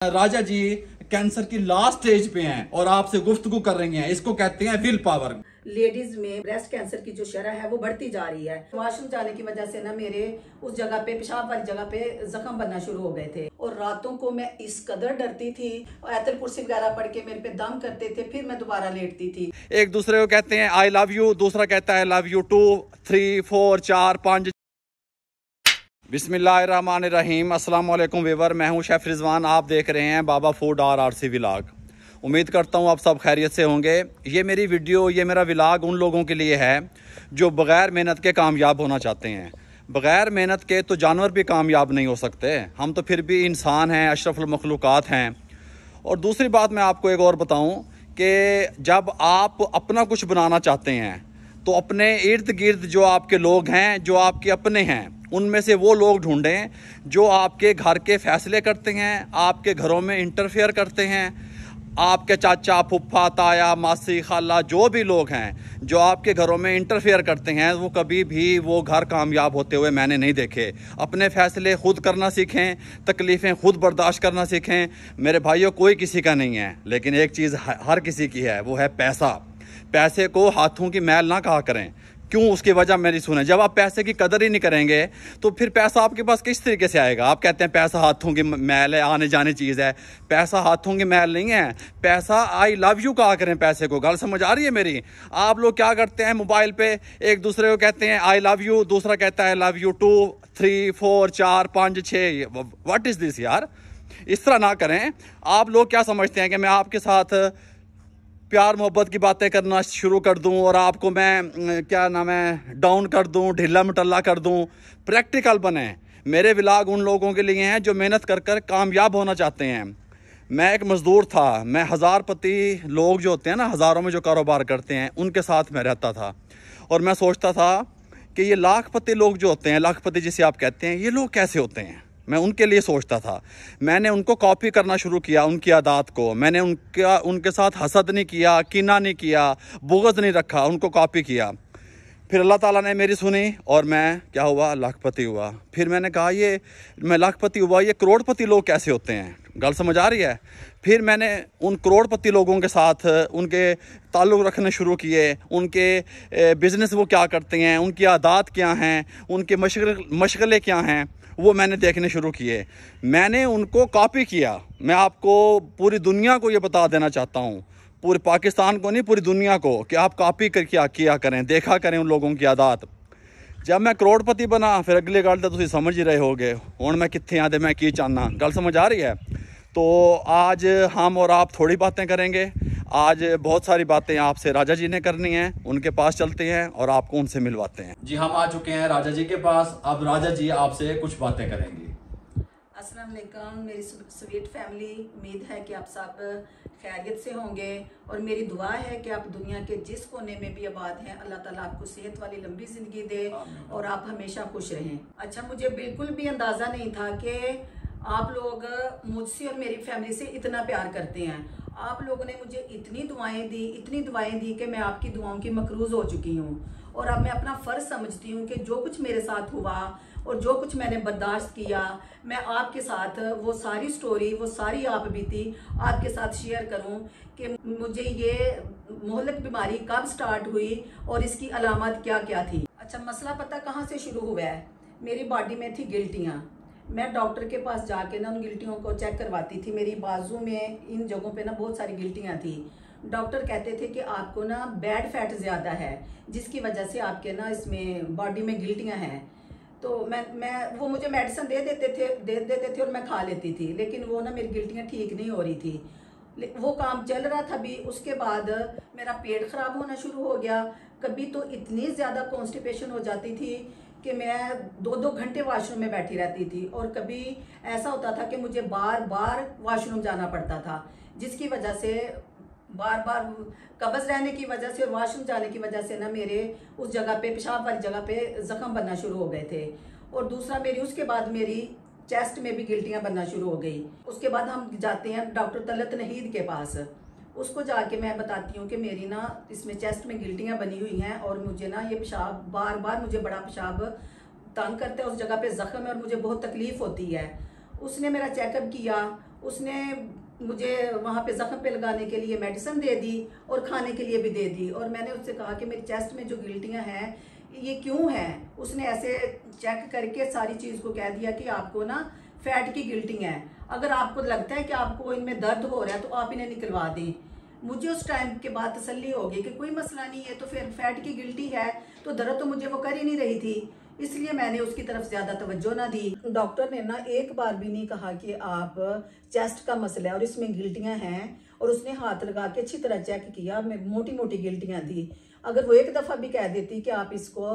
राजा जी cancer की last stage पे हैं और आपसे गुफ्तगू कर रही हैं, इसको कहते हैं विल पावर। लेडीज में ब्रेस्ट कैंसर की जो शरह है वो बढ़ती जा रही है। वॉशरूम जाने की वजह से ना मेरे उस जगह पे, पेशाब वाली जगह पे जख्म बनना शुरू हो गए थे और रातों को मैं इस कदर डरती थी। आयतल कुर्सी वगैरह पढ़ के मेरे पे दम करते थे, फिर मैं दोबारा लेटती थी। एक दूसरे को कहते हैं आई लव यू, दूसरा कहता है लव यू 2 3 4 4 5। बिस्मिल्लाहिर्रहमानिर्रहीम। अस्सलाम वालेकुम वीवर, मैं हूं शेफ रिजवान। आप देख रहे हैं बाबा फूड RRC व्लॉग। उम्मीद करता हूं आप सब खैरियत से होंगे। ये मेरी वीडियो, ये मेरा व्लॉग उन लोगों के लिए है जो बग़ैर मेहनत के कामयाब होना चाहते हैं। बग़ैर मेहनत के तो जानवर भी कामयाब नहीं हो सकते, हम तो फिर भी इंसान हैं, अशरफुल मखलूक़ात हैं। और दूसरी बात मैं आपको एक और बताऊँ कि जब आप अपना कुछ बनाना चाहते हैं तो अपने इर्द गिर्द जो आपके लोग हैं, जो आपके अपने हैं, उनमें से वो लोग ढूंढें जो आपके घर के फैसले करते हैं, आपके घरों में इंटरफेयर करते हैं। आपके चाचा, फुफ्फा, ताया, मासी, खाला, जो भी लोग हैं जो आपके घरों में इंटरफेयर करते हैं, वो कभी भी वो घर कामयाब होते हुए मैंने नहीं देखे। अपने फैसले खुद करना सीखें, तकलीफ़ें खुद बर्दाश्त करना सीखें। मेरे भाइयों, कोई किसी का नहीं है, लेकिन एक चीज़ हर किसी की है, वो है पैसा। पैसे को हाथों की मैल ना कहा करें। क्यों? उसकी वजह मेरी सुने। जब आप पैसे की कदर ही नहीं करेंगे तो फिर पैसा आपके पास किस तरीके से आएगा? आप कहते हैं पैसा हाथों की मैल है, आने जाने चीज़ है। पैसा हाथों की मैल नहीं है। पैसा आई लव यू कहा करें पैसे को। गल समझ आ रही है मेरी? आप लोग क्या करते हैं, मोबाइल पे एक दूसरे को कहते हैं आई लव यू, दूसरा कहता है love you 2 3 4 4 5 6। What is this यार? इस तरह ना करें। आप लोग क्या समझते हैं कि मैं आपके साथ प्यार मोहब्बत की बातें करना शुरू कर दूं और आपको मैं क्या नाम है डाउन कर दूं, ढीला मटल्ला कर दूं? प्रैक्टिकल बने। मेरे व्लॉग उन लोगों के लिए हैं जो मेहनत कर कर कामयाब होना चाहते हैं। मैं एक मज़दूर था। मैं हज़ारपति लोग जो होते हैं ना, हज़ारों में जो कारोबार करते हैं, उनके साथ मैं रहता था और मैं सोचता था कि ये लाखपति लोग जो होते हैं, लाखपति जिसे आप कहते हैं, ये लोग कैसे होते हैं। मैं उनके लिए सोचता था। मैंने उनको कॉपी करना शुरू किया, उनकी आदत को। मैंने उनके साथ हसद नहीं किया, कीना नहीं किया, बुग़्ज़ नहीं रखा, उनको कॉपी किया। फिर अल्लाह ताला ने मेरी सुनी और मैं क्या हुआ, लाखपति हुआ। फिर मैंने कहा ये मैं लाखपति हुआ, ये करोड़पति लोग कैसे होते हैं? गल समझ आ रही है? फिर मैंने उन करोड़पति लोगों के साथ उनके ताल्लुक़ रखने शुरू किए। उनके बिज़नेस वो क्या करते हैं, उनकी आदत क्या हैं, उनके मशगले क्या हैं, वो मैंने देखने शुरू किए। मैंने उनको कॉपी किया। मैं आपको पूरी दुनिया को ये बता देना चाहता हूँ, पूरे पाकिस्तान को नहीं, पूरी दुनिया को, कि आप कॉपी कर किया करें, देखा करें उन लोगों की आदत। जब मैं करोड़पति बना, फिर अगली गल तो तुम समझ ही रहे होगे हुण मैं कित्थे आते, मैं की चाहना। गल समझ आ रही है? तो आज हम और आप थोड़ी बातें करेंगे। आज बहुत सारी बातें आपसे राजा जी ने करनी है। उनके पास चलते हैं और आपको उनसे मिलवाते हैं। जी, हम आ चुके हैं राजा जी के पास। अब राजा जी आपसे कुछ बातें करेंगी। अस्सलाम वालेकुम मेरी स्वीट फैमिली। उम्मीद है कि आप सब खैरियत से होंगे और मेरी दुआ है कि आप दुनिया के जिस कोने में भी आबाद हैं, अल्लाह ताला आपको सेहत वाली लंबी ज़िंदगी दे और आप हमेशा खुश रहें। अच्छा, मुझे बिल्कुल भी अंदाज़ा नहीं था कि आप लोग मुझसे और मेरी फैमिली से इतना प्यार करते हैं। आप लोगों ने मुझे इतनी दुआएं दी कि मैं आपकी दुआओं की मकरूज़ हो चुकी हूँ। और अब मैं अपना फ़र्ज़ समझती हूँ कि जो कुछ मेरे साथ हुआ और जो कुछ मैंने बर्दाश्त किया, मैं आपके साथ वो सारी स्टोरी, वो सारी आप बीती आपके साथ शेयर करूं कि मुझे ये मोहल्लक बीमारी कब स्टार्ट हुई और इसकी अलामत क्या क्या थी। अच्छा, मसला पता कहाँ से शुरू हुआ है? मेरी बॉडी में थी गिल्टियाँ। मैं डॉक्टर के पास जाके ना उन गिल्टियों को चेक करवाती थी। मेरी बाजू में इन जगहों पे ना बहुत सारी गिल्टियाँ थी। डॉक्टर कहते थे कि आपको ना बैड फैट ज़्यादा है, जिसकी वजह से आपके ना इसमें बॉडी में गिल्टियाँ हैं। तो मैं वो मुझे मेडिसिन दे देते थे और मैं खा लेती थी, लेकिन वो ना मेरी गिल्टियाँ ठीक नहीं हो रही थी। वो काम चल रहा था भी। उसके बाद मेरा पेट ख़राब होना शुरू हो गया। कभी तो इतनी ज़्यादा कॉन्स्टिपेशन हो जाती थी कि मैं 2-2 घंटे वॉशरूम में बैठी रहती थी और कभी ऐसा होता था कि मुझे बार बार वॉशरूम जाना पड़ता था, जिसकी वजह से बार बार कब्ज़ रहने की वजह से और वॉशरूम जाने की वजह से ना मेरे उस जगह पे, पेशाब वाली जगह पे जख्म बनना शुरू हो गए थे। और दूसरा उसके बाद मेरी चेस्ट में भी गिल्टियाँ बनना शुरू हो गई। उसके बाद हम जाते हैं डॉक्टर तलत नहीद के पास। उसको जाके मैं बताती हूँ कि मेरी ना इसमें चेस्ट में गिल्टियाँ बनी हुई हैं और मुझे ना ये पेशाब बार बार, मुझे बड़ा पेशाब तंग करता है, उस जगह पे जख्म है और मुझे बहुत तकलीफ़ होती है। उसने मेरा चेकअप किया उसने मुझे वहाँ पे जख्म पे लगाने के लिए मेडिसिन दे दी और खाने के लिए भी दे दी। और मैंने उससे कहा कि मेरी चेस्ट में जो गिल्टियाँ हैं ये क्यों हैं। उसने ऐसे चेक करके सारी चीज़ को कह दिया कि आपको ना फैट की गिल्टिंग है, अगर आपको लगता है कि आपको इनमें दर्द हो रहा है तो आप इन्हें निकलवा दें। मुझे उस टाइम के बाद तसल्ली हो गई कि कोई मसला नहीं है, तो फिर फैट की गिल्टी है तो दर्द तो मुझे वो कर ही नहीं रही थी, इसलिए मैंने उसकी तरफ ज्यादा तवज्जो ना दी। डॉक्टर ने ना एक बार भी नहीं कहा कि आप चेस्ट का मसला है और इसमें गिल्टियां हैं, और उसने हाथ लगा के अच्छी तरह चेक किया, मैं मोटी मोटी गिल्टियां थी। अगर वो एक दफ़ा भी कह देती कि आप इसको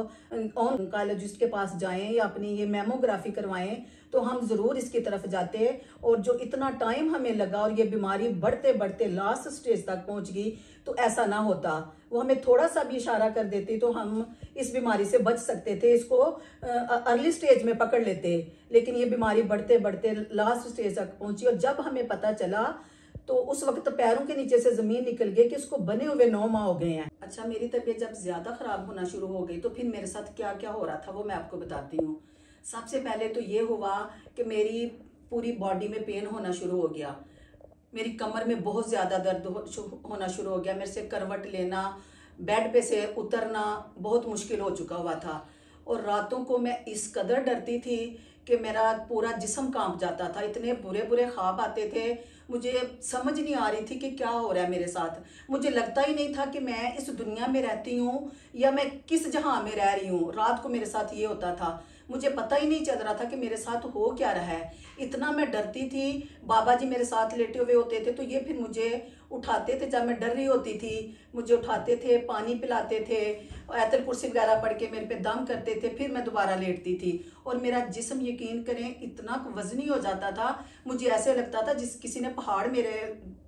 ऑन्कोलॉजिस्ट के पास जाएं या अपनी ये मेमोग्राफी करवाएं तो हम ज़रूर इसकी तरफ जाते। और जो इतना टाइम हमें लगा और ये बीमारी बढ़ते बढ़ते लास्ट स्टेज तक पहुंच गई तो ऐसा ना होता। वो हमें थोड़ा सा भी इशारा कर देती तो हम इस बीमारी से बच सकते थे, इसको अर्ली स्टेज में पकड़ लेते। लेकिन ये बीमारी बढ़ते बढ़ते लास्ट स्टेज तक पहुंची और जब हमें पता चला तो उस वक्त पैरों के नीचे से जमीन निकल गई कि इसको बने हुए 9 माह हो गए हैं। अच्छा, मेरी तबीयत जब ज्यादा खराब होना शुरू हो गई तो फिर मेरे साथ क्या क्या हो रहा था वो मैं आपको बताती हूँ। सबसे पहले तो ये हुआ कि मेरी पूरी बॉडी में पेन होना शुरू हो गया, मेरी कमर में बहुत ज्यादा दर्द होना शुरू हो गया, मेरे से करवट लेना, बेड पे से उतरना बहुत मुश्किल हो चुका हुआ था। और रातों को मैं इस कदर डरती थी कि मेरा पूरा जिस्म कांप जाता था, इतने बुरे बुरे ख्वाब आते थे, मुझे समझ नहीं आ रही थी कि क्या हो रहा है मेरे साथ। मुझे लगता ही नहीं था कि मैं इस दुनिया में रहती हूँ या मैं किस जहां में रह रही हूँ। रात को मेरे साथ ये होता था, मुझे पता ही नहीं चल रहा था कि मेरे साथ हो क्या रहा है, इतना मैं डरती थी। बाबा जी मेरे साथ लेटे हुए होते थे तो ये फिर मुझे उठाते थे, जब मैं डर रही होती थी मुझे उठाते थे, पानी पिलाते थे, आयतल कुर्सी वगैरह पढ़ के मेरे पे दम करते थे, फिर मैं दोबारा लेटती थी। और मेरा जिस्म यकीन करें इतना वजनी हो जाता था, मुझे ऐसे लगता था जिस किसी ने पहाड़ मेरे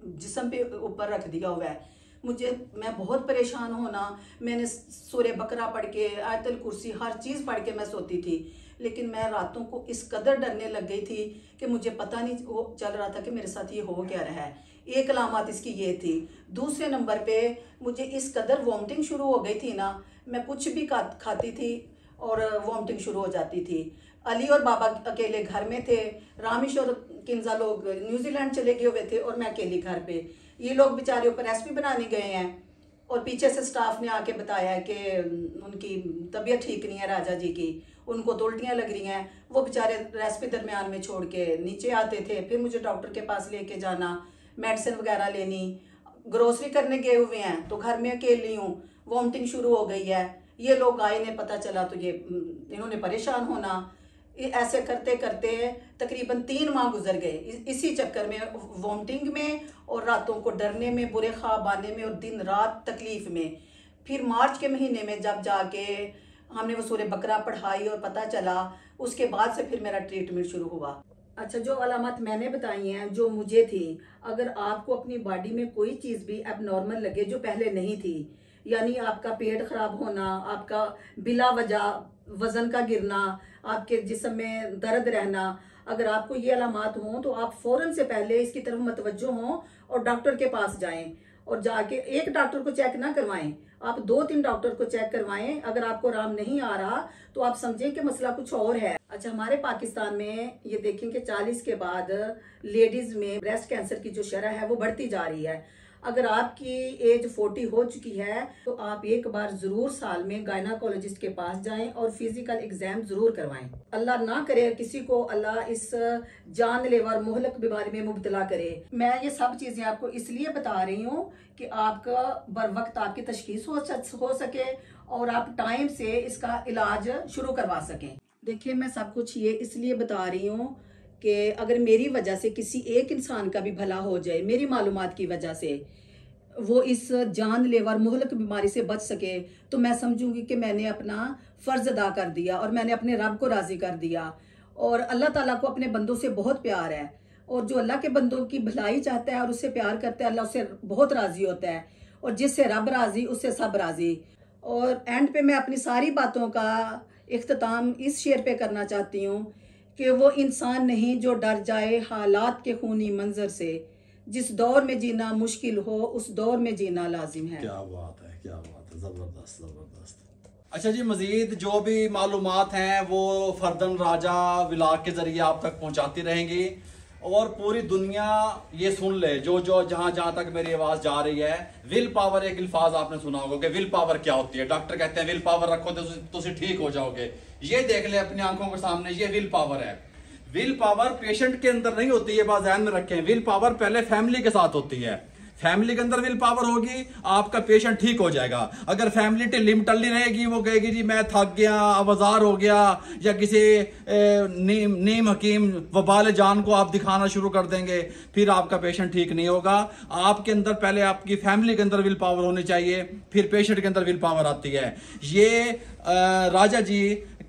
जिस्म पे ऊपर रख दिया हुआ है। मैं बहुत परेशान होना, मैंने सूरह बकरा पढ़ के, आयतल कुर्सी, हर चीज़ पढ़ के मैं सोती थी। लेकिन मैं रातों को इस कदर डरने लग गई थी कि मुझे पता नहीं चल रहा था कि मेरे साथ ये हो क्या रहा है। एक अलामत इसकी ये थी। दूसरे नंबर पे मुझे इस कदर वॉमिटिंग शुरू हो गई थी ना, मैं कुछ भी खाती थी और वॉमिटिंग शुरू हो जाती थी। अली और बाबा अकेले घर में थे, रामेश और किन्जा लोग न्यूजीलैंड चले गए हुए थे और मैं अकेली घर पे। ये लोग बेचारे ऊपर रेसिपी बनाने गए हैं और पीछे से स्टाफ ने आके बताया है कि उनकी तबीयत ठीक नहीं है राजा जी की, उनको तो उल्टियाँ लग रही हैं। वो बेचारे रेसिपी दरमियान में छोड़ के नीचे आते थे, फिर मुझे डॉक्टर के पास लेके जाना, मेडिसिन वगैरह लेनी। ग्रोसरी करने गए हुए हैं तो घर में अकेली हूँ, वॉमिटिंग शुरू हो गई है, ये लोग आए, ने पता चला तो ये इन्होंने परेशान होना। ऐसे करते करते तकरीबन 3 माह गुजर गए इसी चक्कर में, वॉमिटिंग में और रातों को डरने में, बुरे ख्वाब आने में और दिन रात तकलीफ में। फिर मार्च के महीने में जब जाके हमने वो सूरह बकरा पढ़ाई और पता चला, उसके बाद से फिर मेरा ट्रीटमेंट शुरू हुआ। अच्छा, जो अलामत मैंने बताई हैं जो मुझे थी, अगर आपको अपनी बॉडी में कोई चीज़ भी अब नॉर्मल लगे जो पहले नहीं थी, यानी आपका पेट खराब होना, आपका बिला वजह वजन का गिरना, आपके जिस्म में दर्द रहना, अगर आपको ये अलामत हों तो आप फौरन से पहले इसकी तरफ मतवज्जो हों और डॉक्टर के पास जाएं। और जाके एक डॉक्टर को चेक ना करवाएं, आप 2-3 डॉक्टर को चेक करवाएं। अगर आपको आराम नहीं आ रहा तो आप समझें कि मसला कुछ और है। अच्छा, हमारे पाकिस्तान में ये देखें कि 40 के बाद लेडीज में ब्रेस्ट कैंसर की जो शरह है वो बढ़ती जा रही है। अगर आपकी एज 40 हो चुकी है तो आप एक बार जरूर साल में गायनाकोलॉजिस्ट के पास जाएं और फिजिकल एग्जाम जरूर करवाएं। अल्लाह ना करे किसी को अल्लाह इस जानलेवा और मुहलक बीमारी में मुब्तला करे। मैं ये सब चीजें आपको इसलिए बता रही हूँ कि आपका बर वक्त आपकी तशखीस हो सके और आप टाइम से इसका इलाज शुरू करवा सकें। देखिए, मैं सब कुछ ये इसलिए बता रही हूँ कि अगर मेरी वजह से किसी एक इंसान का भी भला हो जाए, मेरी मालूमात की वजह से वो इस जानलेवा और मुहलक बीमारी से बच सके, तो मैं समझूंगी कि मैंने अपना फ़र्ज़ अदा कर दिया और मैंने अपने रब को राज़ी कर दिया। और अल्लाह ताला को अपने बंदों से बहुत प्यार है, और जो अल्लाह के बंदों की भलाई चाहता है और उससे प्यार करता है, अल्लाह उससे बहुत राज़ी होता है, और जिससे रब राज़ी उससे सब राज़ी। और एंड पे मैं अपनी सारी बातों का इख्तिताम इस शेर पे करना चाहती हूँ कि वो इंसान नहीं जो डर जाए हालात के खूनी मंजर से, जिस दौर में जीना मुश्किल हो उस दौर में जीना लाजिम है। क्या बात है, क्या बात है, ज़बरदस्त ज़बरदस्त। अच्छा जी, मज़ीद जो भी मालूमात हैं वो फर्दन राजा व्लॉग के ज़रिए आप तक पहुंचाती रहेंगी। और पूरी दुनिया ये सुन ले, जो जो जहां जहां तक मेरी आवाज जा रही है, विल पावर एक अल्फाज आपने सुना होगा कि विल पावर क्या होती है। डॉक्टर कहते हैं विल पावर रखो तो तुम ठीक हो जाओगे। ये देख ले अपनी आंखों के सामने, ये विल पावर है। विल पावर पेशेंट के अंदर नहीं होती है, बात ध्यान में रखें। विल पावर पहले फैमिली के साथ होती है। फैमिली के अंदर विल पावर होगी, आपका पेशेंट ठीक हो जाएगा। अगर फैमिली ढिल्ली टल्ली रहेगी, वो कहेगी जी मैं थक गया, आवाजार हो गया, या किसी नीम हकीम वबाल जान को आप दिखाना शुरू कर देंगे, फिर आपका पेशेंट ठीक नहीं होगा। आपके अंदर पहले आपकी फैमिली के अंदर विल पावर होनी चाहिए, फिर पेशेंट के अंदर विल पावर आती है। ये राजा जी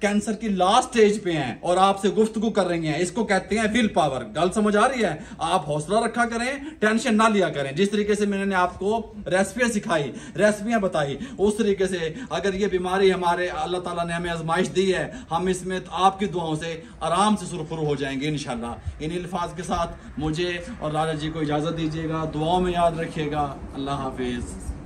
कैंसर की लास्ट स्टेज पे हैं और आपसे गुफ्तगू कर रही हैं, इसको कहते हैं विल पावर। गल समझ आ रही है? आप हौसला रखा करें, टेंशन ना लिया करें। जिस तरीके से मैंने आपको रेसिपियां सिखाई, रेसिपियां बताई, उस तरीके से अगर ये बीमारी हमारे अल्लाह ताला ने हमें आजमाइश दी है, हम इसमें आपकी दुआओं से आराम से सुरखुरु हो जाएंगे इंशाल्लाह। इन अल्फाज के साथ मुझे और राजा जी को इजाजत दीजिएगा। दुआओं में याद रखिएगा। अल्लाह हाफिज।